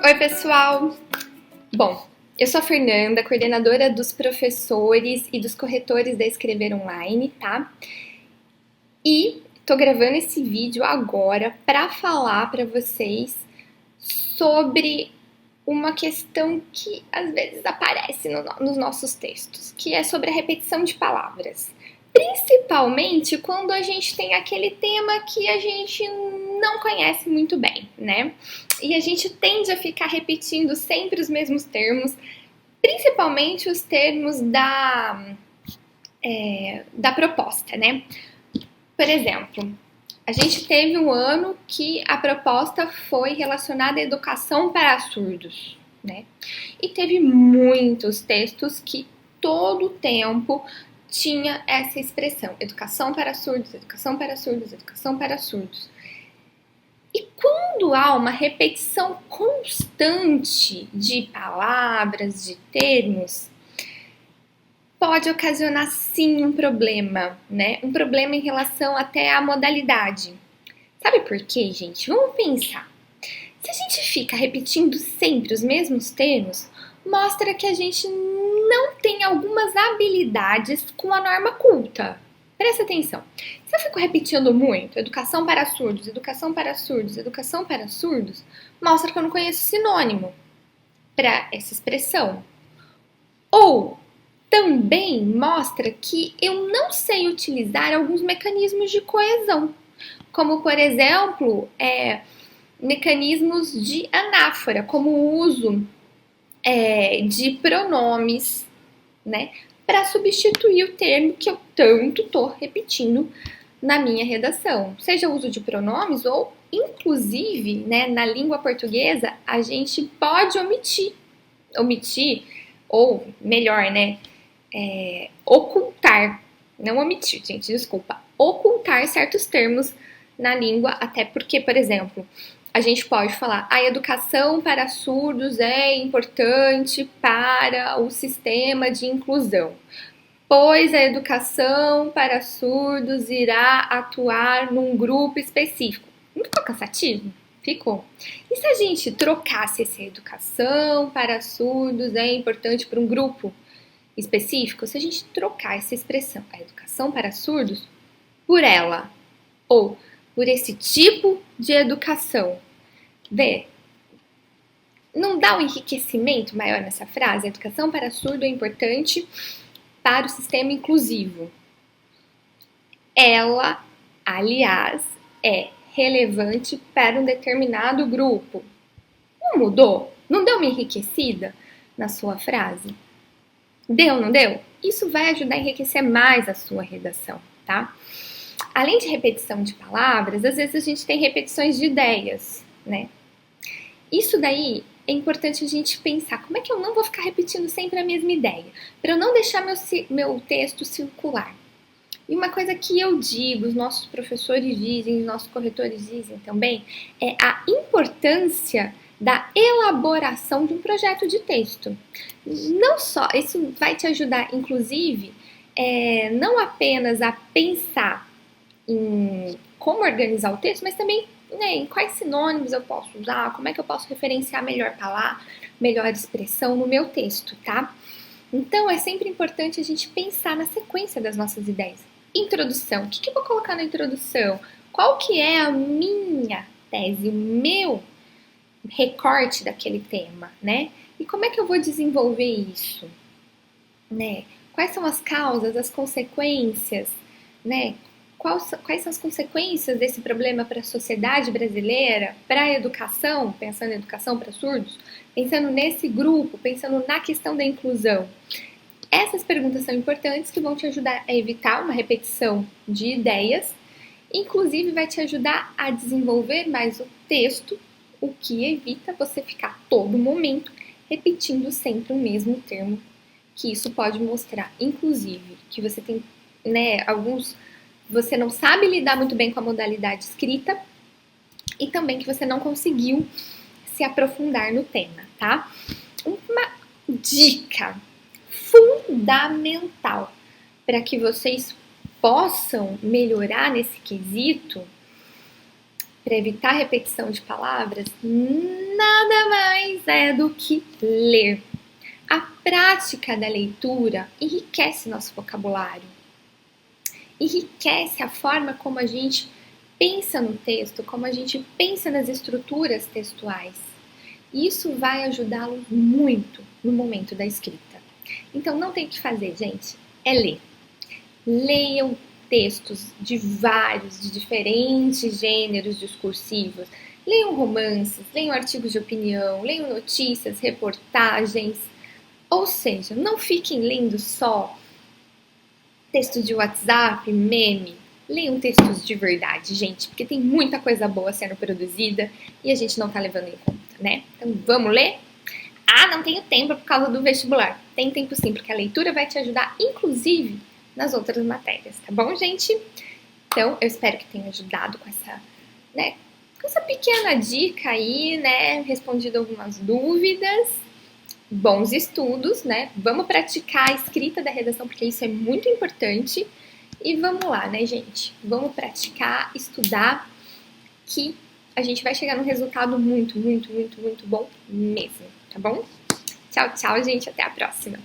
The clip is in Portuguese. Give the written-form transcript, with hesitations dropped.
Oi, pessoal! Bom, eu sou a Fernanda, coordenadora dos professores e dos corretores da Escrever Online, tá? E tô gravando esse vídeo agora para falar para vocês sobre uma questão que às vezes aparece nos nossos textos, que é sobre a repetição de palavras. Principalmente quando a gente tem aquele tema que a gente não conhece muito bem, né? E a gente tende a ficar repetindo sempre os mesmos termos, principalmente os termos da proposta, né? Por exemplo, a gente teve um ano que a proposta foi relacionada à educação para surdos, né? E teve muitos textos que todo o tempo tinha essa expressão, educação para surdos, educação para surdos, educação para surdos. E quando há uma repetição constante de palavras, de termos, pode ocasionar sim um problema, né? Um problema em relação até à modalidade. Sabe por quê, gente? Vamos pensar. Se a gente fica repetindo sempre os mesmos termos, mostra que a gente não tem algumas habilidades com a norma culta. Presta atenção. Se eu fico repetindo muito, educação para surdos, educação para surdos, educação para surdos, mostra que eu não conheço sinônimo para essa expressão. Ou também mostra que eu não sei utilizar alguns mecanismos de coesão, como, por exemplo, mecanismos de anáfora, como o uso de pronomes, né, para substituir o termo que eu tanto estou repetindo na minha redação. Seja o uso de pronomes ou, inclusive, né, na língua portuguesa, a gente pode omitir, ou melhor, né, ocultar, não omitir, gente, desculpa, ocultar certos termos na língua, até porque, por exemplo, a gente pode falar a educação para surdos é importante para o sistema de inclusão, pois a educação para surdos irá atuar num grupo específico. Não ficou cansativo? Ficou. E se a gente trocasse essa educação para surdos é importante para um grupo específico? Se a gente trocar essa expressão, a educação para surdos, por ela, ou por esse tipo de educação. Vê, não dá um enriquecimento maior nessa frase? A educação para surdo é importante para o sistema inclusivo. Ela, aliás, é relevante para um determinado grupo. Não mudou? Não deu uma enriquecida na sua frase? Deu, não deu? Isso vai ajudar a enriquecer mais a sua redação, tá? Além de repetição de palavras, às vezes a gente tem repetições de ideias, né? Isso daí é importante a gente pensar, como é que eu não vou ficar repetindo sempre a mesma ideia? Para eu não deixar meu texto circular. E uma coisa que eu digo, os nossos professores dizem, os nossos corretores dizem também, é a importância da elaboração de um projeto de texto. Não só, isso vai te ajudar, inclusive, não apenas a pensar em como organizar o texto, mas também, né, em quais sinônimos eu posso usar, como é que eu posso referenciar melhor palavra, melhor expressão no meu texto, tá? Então, é sempre importante a gente pensar na sequência das nossas ideias. Introdução. O que eu vou colocar na introdução? Qual que é a minha tese, o meu recorte daquele tema, né? E como é que eu vou desenvolver isso? Né? Quais são as causas, as consequências, né? Quais são as consequências desse problema para a sociedade brasileira, para a educação, pensando em educação para surdos, pensando nesse grupo, pensando na questão da inclusão. Essas perguntas são importantes que vão te ajudar a evitar uma repetição de ideias, inclusive vai te ajudar a desenvolver mais o texto, o que evita você ficar todo momento repetindo sempre o mesmo termo, que isso pode mostrar, inclusive, que você tem, né, você não sabe lidar muito bem com a modalidade escrita e também que você não conseguiu se aprofundar no tema, tá? Uma dica fundamental para que vocês possam melhorar nesse quesito para evitar repetição de palavras, nada mais é do que ler. A prática da leitura enriquece nosso vocabulário, enriquece a forma como a gente pensa no texto, como a gente pensa nas estruturas textuais. Isso vai ajudá-lo muito no momento da escrita. Então não tem o que fazer, gente, é ler. Leiam textos de diferentes gêneros discursivos. Leiam romances, leiam artigos de opinião, leiam notícias, reportagens. Ou seja, não fiquem lendo só texto de WhatsApp, meme. Leiam textos de verdade, gente, porque tem muita coisa boa sendo produzida e a gente não tá levando em conta, né? Então vamos ler? Ah, não tenho tempo por causa do vestibular. Tem tempo sim, porque a leitura vai te ajudar, inclusive, nas outras matérias, tá bom, gente? Então, eu espero que tenha ajudado com essa pequena dica aí, né? Respondido algumas dúvidas. Bons estudos, né? Vamos praticar a escrita da redação, porque isso é muito importante. E vamos lá, né, gente? Vamos praticar, estudar, que a gente vai chegar num resultado muito, muito, muito, muito bom mesmo, tá bom? Tchau, tchau, gente. Até a próxima.